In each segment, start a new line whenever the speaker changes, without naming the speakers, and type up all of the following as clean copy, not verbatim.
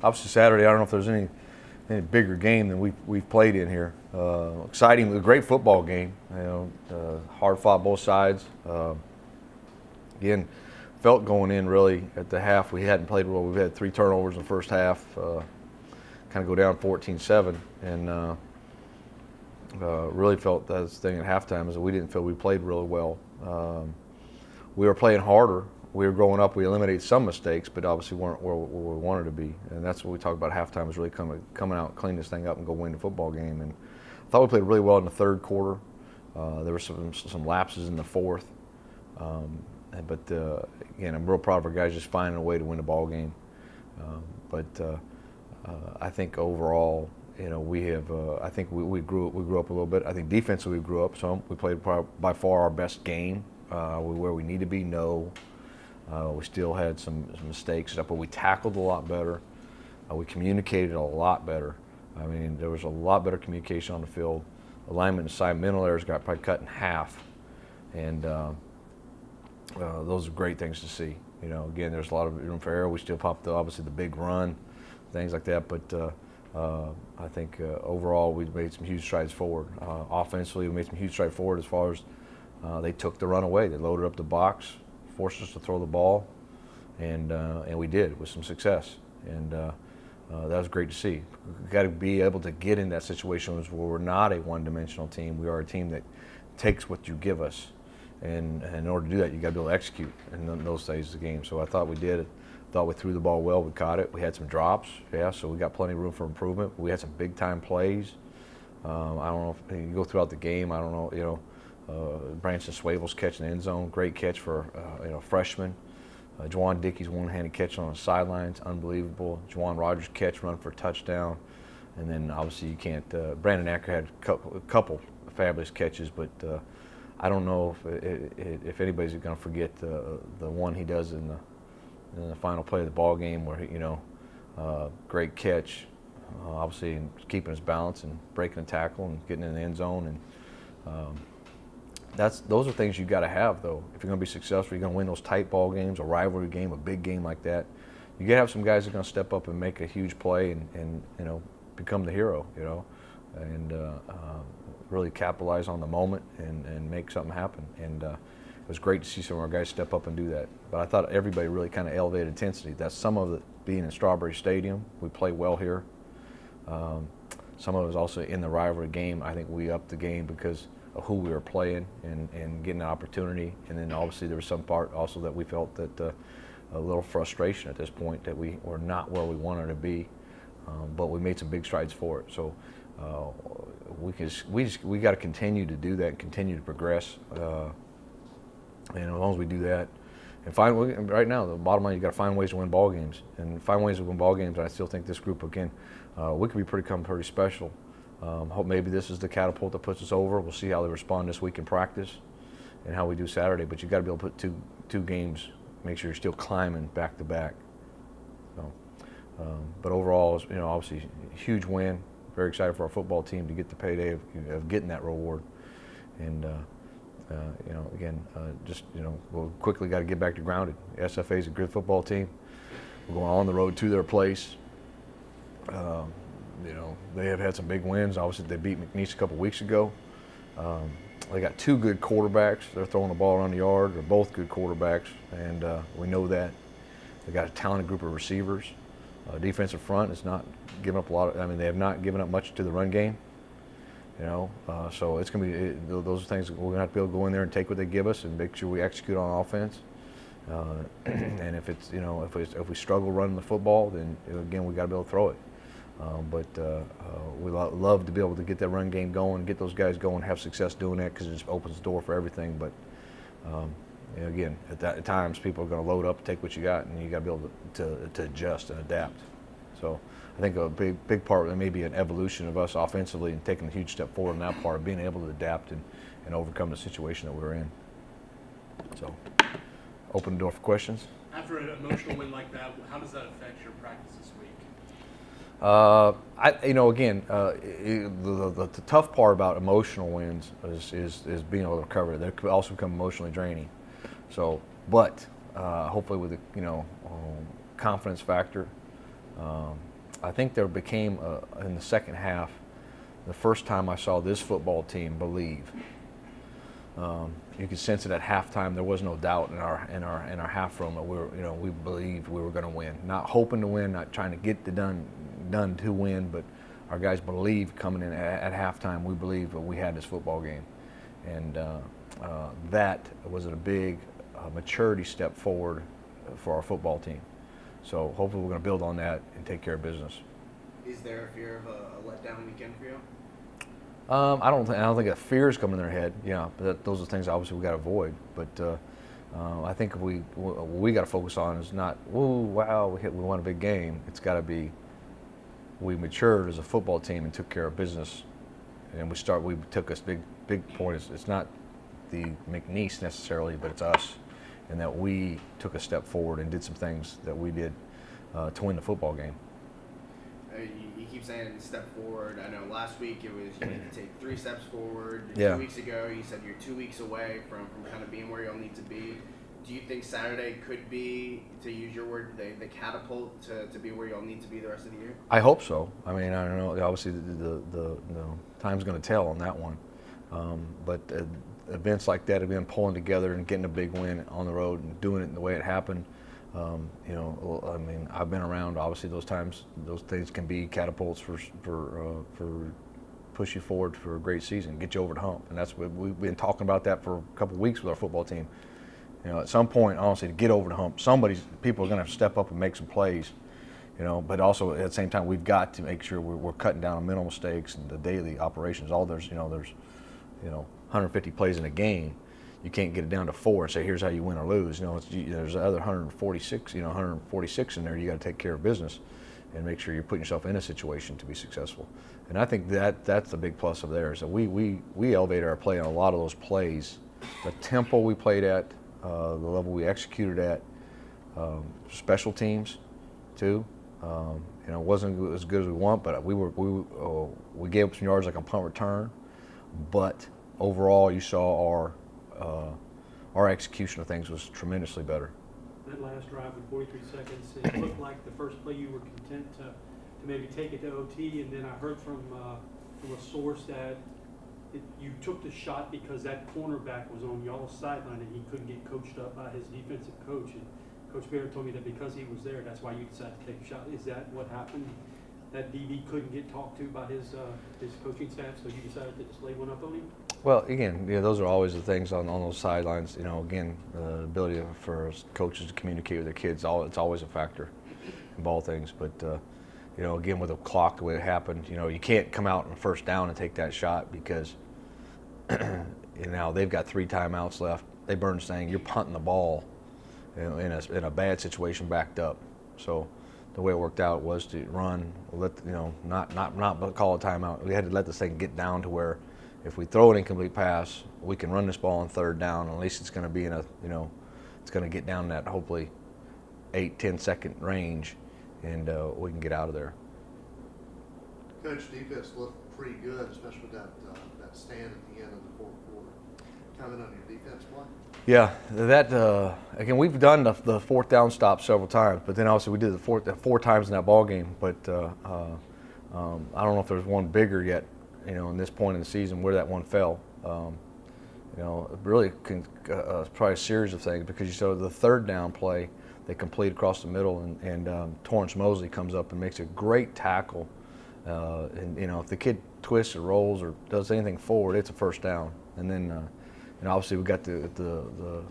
obviously Saturday, I don't know if there's any bigger game than we've played in here. Exciting, a great football game. Hard fought both sides. Again, felt going in really at the half we hadn't played well. We've had 3 turnovers in the first half. Kind of go down 14-7, and really felt that's the thing at halftime is that we didn't feel we played really well. We were playing harder. We were growing up. We eliminated some mistakes, but obviously weren't where we wanted to be. And that's what we talk about. Halftime is really coming out, clean this thing up, and go win the football game. And I thought we played really well in the third quarter. There were some lapses in the fourth. But again, I'm real proud of our guys just finding a way to win the ball game. I think overall, we have. I think we grew up a little bit. I think defensively we grew up some. We played by far our best game. Where we need to be. We still had some mistakes, but we tackled a lot better. We communicated a lot better. I mean, there was a lot better communication on the field. Alignment and side mental errors got probably cut in half, and those are great things to see. Again, there's a lot of room for error. We still popped obviously the big run, things like that. But I think overall we made some huge strides forward. Offensively, we made some huge strides forward as far as they took the run away. They loaded up the box, forced us to throw the ball, and we did with some success. And that was great to see. We've got to be able to get in that situation where we're not a one-dimensional team. We are a team that takes what you give us. And in order to do that, you got to be able to execute in those stages of the game. So I thought we did it. Thought we threw the ball well. We caught it. We had some drops, so we got plenty of room for improvement. We had some big-time plays. I don't know if you go throughout the game. I don't know, Branson Swavel's catch in the end zone, great catch for freshman. Juwan Dickey's one-handed catch on the sidelines, unbelievable. Juwan Rogers' catch, run for a touchdown, and then obviously you can't. Brandon Acker had a couple fabulous catches, but I don't know if anybody's going to forget the one he does in the final play of the ball game, where great catch, obviously keeping his balance and breaking a tackle and getting in the end zone and. Those are things you got to have, though. If you're going to be successful, you're going to win those tight ball games, a rivalry game, a big game like that. You got to have some guys that are going to step up and make a huge play and become the hero, and really capitalize on the moment and make something happen. And it was great to see some of our guys step up and do that. But I thought everybody really kind of elevated intensity. That's some of it being in Strawberry Stadium. We play well here. Some of it was also in the rivalry game. I think we upped the game because of who we were playing and getting an opportunity. And then obviously there was some part also that we felt that a little frustration at this point that we were not where we wanted to be, but we made some big strides for it. So we got to continue to do that and continue to progress. And as long as we do that, and right now the bottom line, you got to find ways to win ball games and find ways to win ball games. And I still think this group again, we could become pretty special. Hope maybe this is the catapult that puts us over. We'll see how they respond this week in practice and how we do Saturday. But you got to be able to put two games, make sure you're still climbing back to back. So, but overall, obviously a huge win. Very excited for our football team to get the payday of getting that reward. And we'll quickly got to get back to grounded. SFA is a good football team. We're going on the road to their place. They have had some big wins. Obviously, they beat McNeese a couple weeks ago. They got 2 good quarterbacks. They're throwing the ball around the yard. They're both good quarterbacks, and we know that. They got a talented group of receivers. Defensive front is not giving up a lot. They have not given up much to the run game. So it's going to be those are things that we're going to have to be able to go in there and take what they give us and make sure we execute on offense. And if it's if we struggle running the football, then again we got to be able to throw it. But we love to be able to get that run game going, get those guys going, have success doing that because it just opens the door for everything. But again, at times people are going to load up, take what you got, and you got to be able to adjust and adapt. So I think a big part there may be an evolution of us offensively and taking a huge step forward in that part of being able to adapt and overcome the situation that we're in. So open the door for questions.
After an emotional win like that, how does that affect your practice this week?
The tough part about emotional wins is being able to recover. They could also become emotionally draining. So, but hopefully with the confidence factor, I think there became, in the second half, the first time I saw this football team believe. You could sense it at halftime. There was no doubt in our half room that we believed we were going to win. Not hoping to win, not trying to get the done to win, but our guys believed coming in at halftime. We believed that we had this football game, and that was a big maturity step forward for our football team. So hopefully we're going to build on that and take care of business.
Is there a fear of a letdown weekend for you?
I don't think a fear is coming in their head. Yeah, but those are things obviously we got to avoid. But I think what we got to focus on is not, "Whoa, wow, we won a big game." It's got to be, we matured as a football team and took care of business, and we took us big point. It's not the McNeese necessarily, but it's us, and that we took a step forward and did some things that we did to win the football game.
You keep saying step forward. I know last week it was you need to take 3 steps forward.
Yeah.
2 weeks ago you said you're 2 weeks away from kind of being where you'll need to be. Do you think Saturday could be, to use your word, the catapult to be where you'll need to be the rest of the year?
I hope so. I mean, I don't know. Obviously, the time's going to tell on that one. But events like that have been pulling together and getting a big win on the road and doing it the way it happened. I mean, I've been around. Obviously, those times, those things can be catapults for push you forward for a great season, get you over the hump, and that's what we've been talking about that for a couple of weeks with our football team. At some point, honestly, to get over the hump, people are going to have to step up and make some plays. But also at the same time, we've got to make sure we're cutting down on mental mistakes and the daily operations. There's 150 plays in a game. You can't get it down to 4 and say, here's how you win or lose. There's the other 146 in there. You got to take care of business and make sure you're putting yourself in a situation to be successful. And I think that's the big plus of theirs. So we elevated our play on a lot of those plays. The tempo we played at, the level we executed at, special teams too. It wasn't as good as we want, but we gave up some yards like on punt return. But overall, you saw our execution of things was tremendously better.
That last drive with 43 seconds, it looked like the first play you were content to maybe take it to OT, and then I heard from a source that you took the shot because that cornerback was on y'all's sideline and he couldn't get coached up by his defensive coach. And Coach Barrett told me that because he was there, that's why you decided to take a shot. Is that what happened? That DB couldn't get talked to by his coaching staff, so you decided to just lay one up on him? Well,
again, those are always the things on those sidelines. Again, the ability for coaches to communicate with their kids, it's always a factor in ball things. But again, with the clock, the way it happened, you can't come out on first down and take that shot because they've got 3 timeouts left. They burn saying you're punting the ball in a bad situation backed up. So the way it worked out was to run, not call a timeout. We had to let this thing get down to where if we throw an incomplete pass, we can run this ball on third down. At least it's going to be it's going to get down that hopefully 8-10 second range, and we can get out of there.
Coach, defense looked pretty good, especially with that stand at the end of the fourth quarter. Comment on your defense play?
Yeah, again, we've done the fourth down stop several times, but then also we did the 4 times in that ball game. But I don't know if there's one bigger yet, in this point in the season where that one fell. Really probably a series of things because you saw the third down play they complete across the middle, and Torrance Mosley comes up and makes a great tackle. And if the kid twists or rolls or does anything forward, it's a first down. And then obviously we got the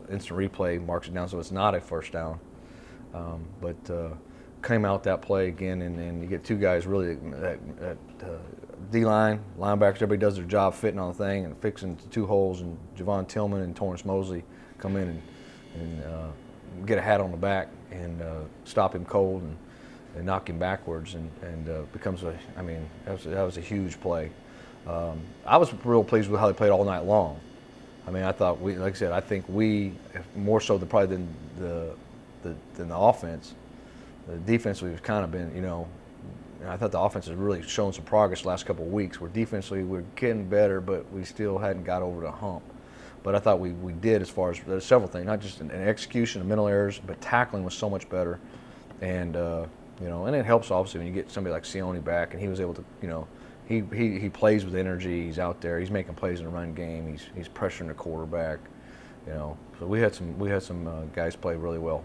instant replay marks it down, so it's not a first down. But came out that play again, and you get 2 guys really at D-line, linebackers, everybody does their job fitting on the thing and fixing the 2 holes, and Javon Tillman and Torrance Mosley come in and get a hat on the back and stop him cold and knock him backwards, and becomes that was a huge play. I was real pleased with how they played all night long. I thought I think we more so than the offense. The defense we've kind of been, I thought the offense has really shown some progress the last couple of weeks. Where defensively we're getting better, but we still hadn't got over the hump. But I thought we did as far as several things, not just in execution, and mental errors, but tackling was so much better. And And it helps obviously when you get somebody like Sione back, and he was able to, he plays with energy. He's out there. He's making plays in the run game. He's pressuring the quarterback. So we had some guys play really well.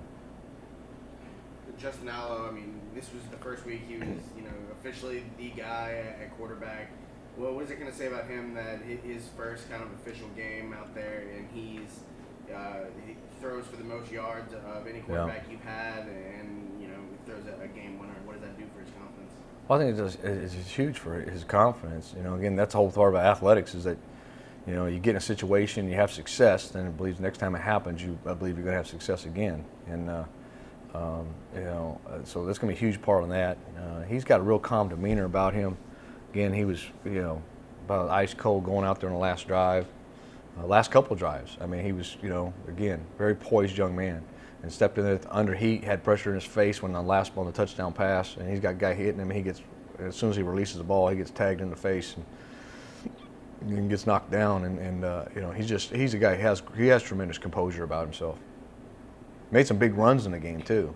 Justin Allo, I mean, this was the first week he was, officially the guy at quarterback. What was it going to say about him that his first kind of official game out there, and he throws for the most yards of any quarterback you've had, and he throws a game winner? What does that do for his confidence?
Well, I think it's huge for his confidence. Again, that's the whole part about athletics is that, you get in a situation, you have success, then I believe the next time it happens, I believe you're going to have success again. And, so that's going to be a huge part of that. He's got a real calm demeanor about him. Again, he was, about ice cold going out there on the last drive, last couple of drives. I mean, he was, again, very poised young man, and stepped in there under heat, had pressure in his face when on the touchdown pass, and he's got a guy hitting him. He gets, as soon as he releases the ball, he gets tagged in the face and gets knocked down. And he's a guy he has tremendous composure about himself. Made some big runs in the game too.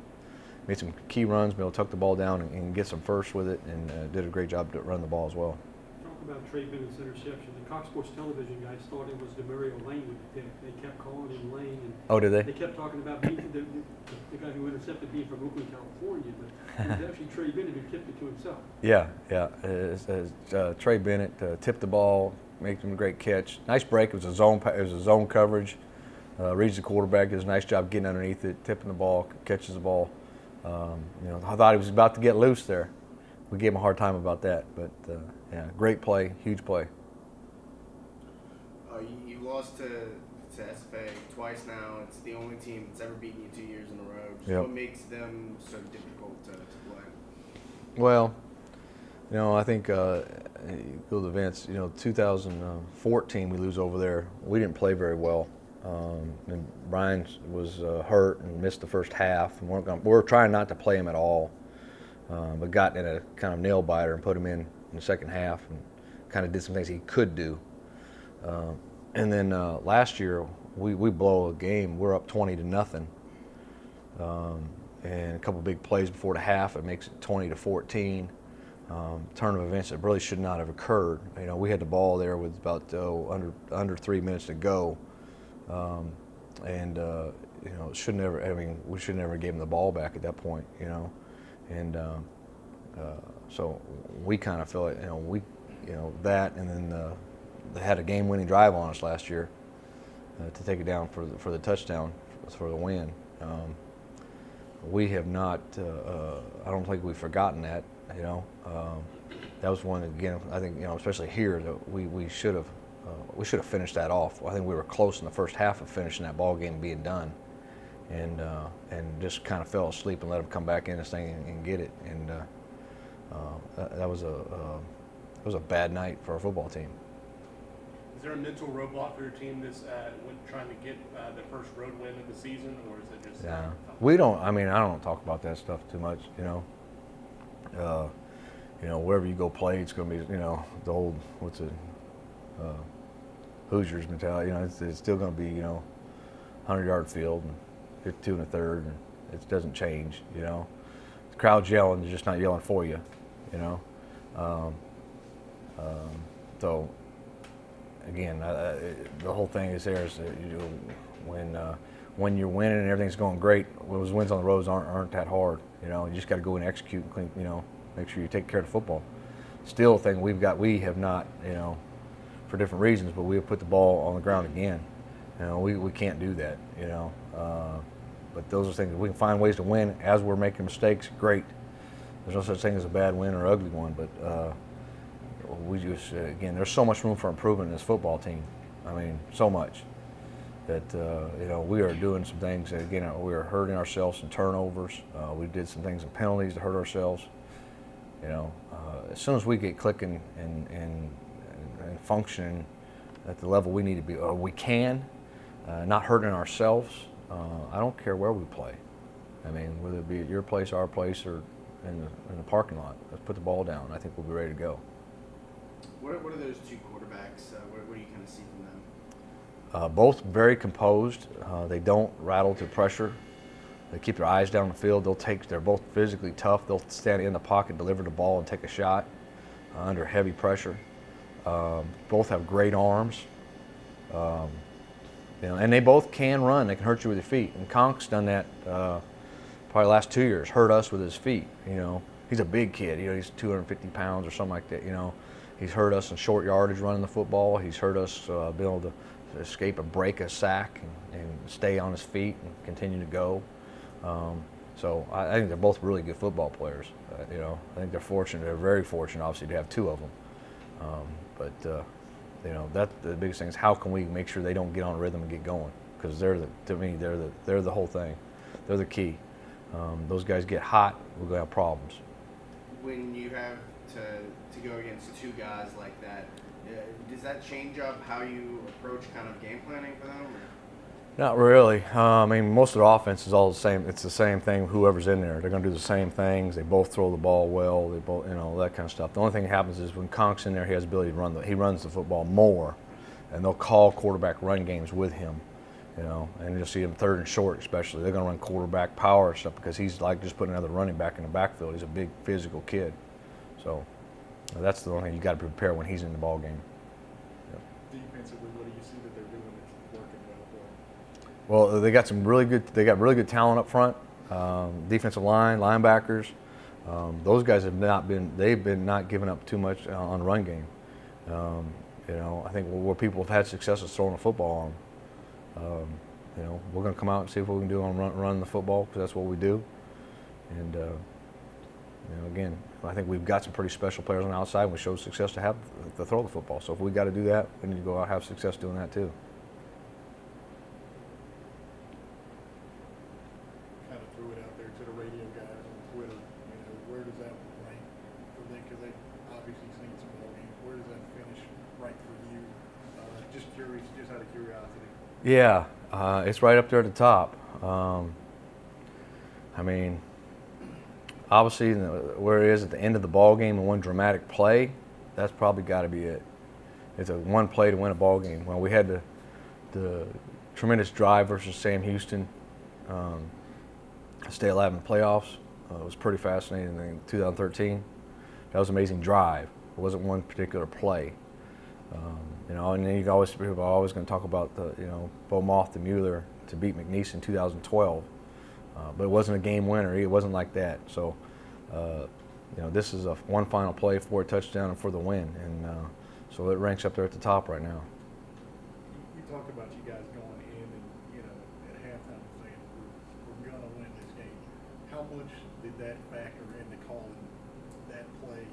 Made some key runs, be able to tuck the ball down and get some first with it, and did a great job to run the ball as well.
Talk about Trey Bennett's interception. The Cox Sports Television guys thought it was Demario Lane with the pick. They kept calling him Lane. And
Oh, did they?
They kept talking about the guy who intercepted being from Oakland, California, but it was actually Trey Bennett who tipped it to himself.
Yeah. Trey Bennett tipped the ball, made him a great catch. Nice break. It was a zone coverage. Reads the quarterback, does a nice job getting underneath it, tipping the ball, catches the ball. I thought he was about to get loose there. We gave him a hard time about that, but great play, huge play.
You lost to SFA twice now. It's the only team that's ever beaten you 2 years in a row.
Yep.
What makes them so difficult to play?
Well, I think go to the events. 2014 we lose over there. We didn't play very well. And Brian was hurt and missed the first half. And we were trying not to play him at all, but got in a kind of nail biter and put him in the second half and kind of did some things he could do. And then last year we blow a game. We're up 20-0, and a couple big plays before the half. It makes it 20-14. Turn of events that really should not have occurred. We had the ball there with about under 3 minutes to go. Should never. I mean, we should never give him the ball back at that point. So we kind of feel it. That, and then they had a game-winning drive on us last year to take it down for the touchdown for the win. We have not. I don't think we've forgotten that. That was one again. I think especially here that we should have. We should have finished that off. I think we were close in the first half of finishing that ball game being done, and just kind of fell asleep and let them come back in this thing and get it. And that was a bad night for our football team.
Is there a mental roadblock for your team when trying to get the first road win of the season, or is it just?
Yeah, we don't. I mean, I don't talk about that stuff too much. Wherever you go play, it's going to be the old Hoosiers mentality. It's still going to be 100-yard field and 52 1/3, and it doesn't change. The crowd's yelling, they're just not yelling for you. So again, the whole thing is there is that, when you're winning and everything's going great, those wins on the roads aren't that hard. You just got to go and execute and clean. Make sure you take care of the football. Still, a thing we have not for different reasons, but we have put the ball on the ground again. We can't do that, but those are things we can find ways to win as we're making mistakes. Great. There's no such thing as a bad win or ugly one, but we just again, there's so much room for improvement in this football team. I mean, so much that we are doing some things that, again, we are hurting ourselves in turnovers. We did some things in penalties to hurt ourselves. As soon as we get clicking and functioning at the level we need to be, or we can, not hurting ourselves. I don't care where we play. I mean, whether it be at your place, our place, or in the parking lot. Let's put the ball down. I think we'll be ready to go.
What are those two quarterbacks? What do you kind of see from them?
Both very composed. They don't rattle to pressure. They keep their eyes down the field. They're both physically tough. They'll stand in the pocket, deliver the ball, and take a shot under heavy pressure. Both have great arms. And they both can run. They can hurt you with their feet. And Conk's done that probably the last 2 years. Hurt us with his feet. He's a big kid. He's 250 pounds or something like that. He's hurt us in short yardage running the football. He's hurt us being able to escape a break, a sack, and stay on his feet and continue to go. So I think they're both really good football players. I think they're fortunate. They're very fortunate, obviously, to have two of them. That's the biggest thing is how can we make sure they don't get on a rhythm and get going? Because to me, they're the whole thing. They're the key. Those guys get hot, we're gonna have problems.
When you have to go against two guys like that, does that change up how you approach kind of game planning for them? Or?
Not really. Most of the offense is all the same. It's the same thing. Whoever's in there, they're going to do the same things. They both throw the ball well. They both, that kind of stuff. The only thing that happens is when Conk's in there, he has the ability to run. He runs the football more, and they'll call quarterback run games with him. And you'll see him third and short, especially. They're going to run quarterback power stuff because he's like just putting another running back in the backfield. He's a big physical kid. So that's the only thing you got to prepare when he's in the ball game.
Defensively, what do you see that they're doing that's working well for them?
Well, they got really good talent up front. Defensive line, linebackers. Those guys they've been not giving up too much on run game. I think where people have had success is throwing the football on them. We're going to come out and see what we can do on run the football because that's what we do. And again, I think we've got some pretty special players on the outside. And we showed success to throw the football. So if we got to do that, we need to go out and have success doing that too.
Kind of threw it out there to the radio guys on Twitter. Where does that rank for them? Because they obviously seen some ball games. Where does that finish rank for you? Just curious, just out of curiosity.
Yeah, it's right up there at the top. Obviously, where it is at the end of the ball game and one dramatic play, that's probably got to be it. It's a one play to win a ball game. Well, we had the tremendous drive versus Sam Houston, stay alive in the playoffs. It was pretty fascinating in 2013. That was an amazing drive. It wasn't one particular play. And then people are always going to talk about Bo Moth to Mueller to beat McNeese in 2012. But it wasn't a game winner. It wasn't like that. So, this is one final play for a touchdown and for the win. And so it ranks up there at the top right now.
You talked about you guys going in and, at halftime saying we're going to win this game. How much did that factor into calling that play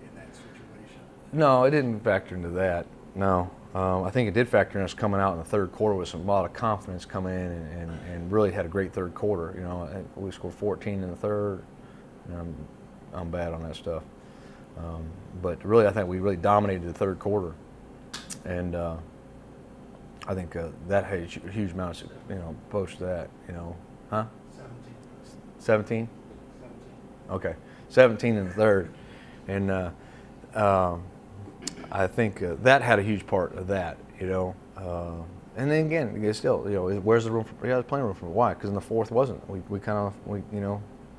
in that situation?
No, it didn't factor into that. No. I think it did factor in us coming out in the third quarter with a lot of confidence coming in and really had a great third quarter. We scored 14 in the third. And I'm bad on that stuff. But really, I think we really dominated the third quarter. And I think that had a huge amount of, post that, Huh? 17?
17.
Okay. 17 in the third. And I think that had a huge part of that, And then again, still, where's the room for? Yeah, there's plenty of room for. Why? Because in the fourth wasn't. We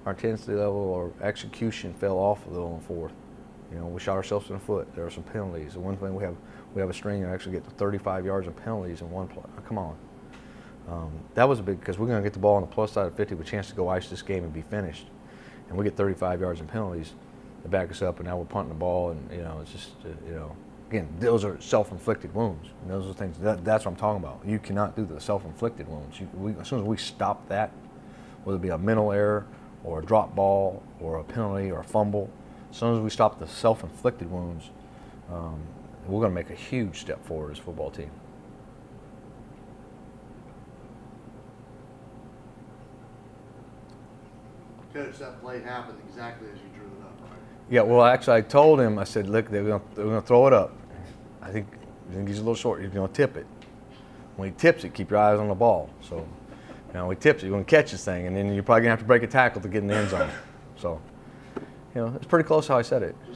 our intensity level or execution fell off a little in the fourth. We shot ourselves in the foot. There were some penalties. The one thing we have a string and actually get to 35 yards of penalties in one play. Come on. That was a big because we're going to get the ball on the plus side of 50 with a chance to go ice this game and be finished, and we get 35 yards in penalties. They back us up, and now we're punting the ball, and it's just again, those are self-inflicted wounds. And those are things that's what I'm talking about. You cannot do the self-inflicted wounds. As soon as we stop that, whether it be a mental error or a drop ball or a penalty or a fumble, as soon as we stop the self-inflicted wounds, we're going to make a huge step forward as a football team.
Coach, that play happened exactly as you drew it up, right?
Yeah, well, actually, I told him, I said, look, they're going to throw it up. I think he's a little short. He's going to tip it. When he tips it, keep your eyes on the ball. So, when he tips it, you're going to catch this thing, and then you're probably going to have to break a tackle to get in the end zone. So, it's pretty close how I said it.
Just